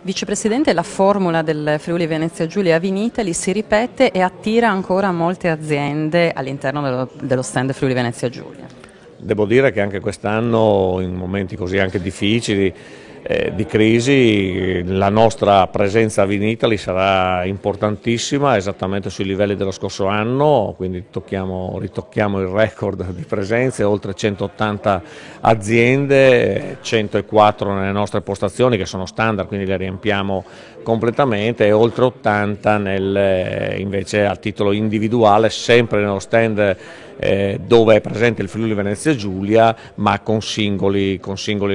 Vicepresidente, la formula del Friuli Venezia Giulia Vinitaly si ripete e attira ancora molte aziende all'interno dello stand Friuli Venezia Giulia. Devo dire che anche quest'anno, in momenti così anche difficili, di crisi, la nostra presenza a Vinitaly sarà importantissima, esattamente sui livelli dello scorso anno, quindi ritocchiamo il record di presenze, oltre 180 aziende, 104 nelle nostre postazioni che sono standard, quindi le riempiamo completamente, e oltre 80 invece a titolo individuale, sempre nello stand dove è presente il Friuli Venezia Giulia, ma con singoli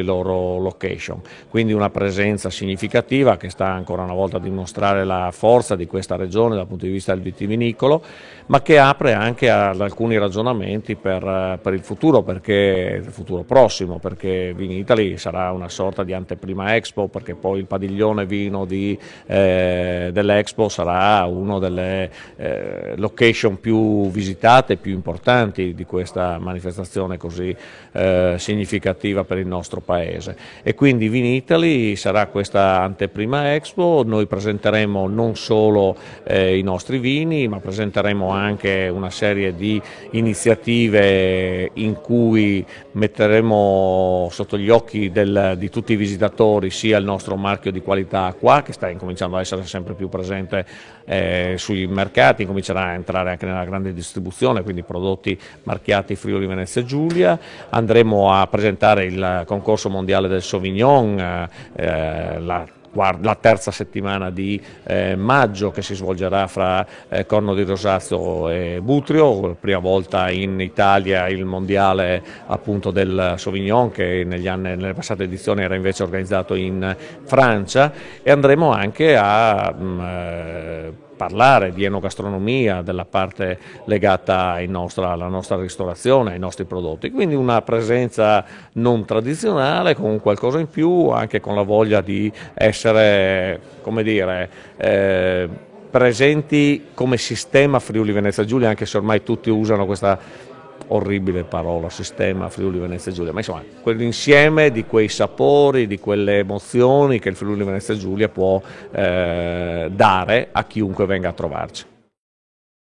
loro location. Quindi una presenza significativa che sta ancora una volta a dimostrare la forza di questa regione dal punto di vista del vitivinicolo, ma che apre anche ad alcuni ragionamenti per il futuro, perché il futuro prossimo, perché Vinitaly sarà una sorta di anteprima Expo, perché poi il padiglione vino dell'Expo sarà una delle location più visitate, più importanti di questa manifestazione così significativa per il nostro paese. E quindi Vinitaly sarà questa anteprima Expo. Noi presenteremo non solo i nostri vini, ma presenteremo anche una serie di iniziative in cui metteremo sotto gli occhi di tutti i visitatori sia il nostro marchio di qualità qua, che sta incominciando a essere sempre più presente sui mercati, incomincerà a entrare anche nella grande distribuzione, quindi prodotti marchiati Friuli Venezia Giulia. Andremo a presentare il concorso mondiale del Sauvignon, la terza settimana di maggio, che si svolgerà fra Corno di Rosazio e Butrio, prima volta in Italia il mondiale appunto del Sauvignon, che nelle passate edizioni era invece organizzato in Francia, e andremo anche a parlare di enogastronomia, della parte legata alla nostra ristorazione, ai nostri prodotti. Quindi una presenza non tradizionale, con qualcosa in più, anche con la voglia di essere, come dire, presenti come sistema Friuli Venezia Giulia, anche se ormai tutti usano questa orribile parola, sistema Friuli Venezia Giulia, ma insomma quell'insieme di quei sapori, di quelle emozioni che il Friuli Venezia Giulia può dare a chiunque venga a trovarci.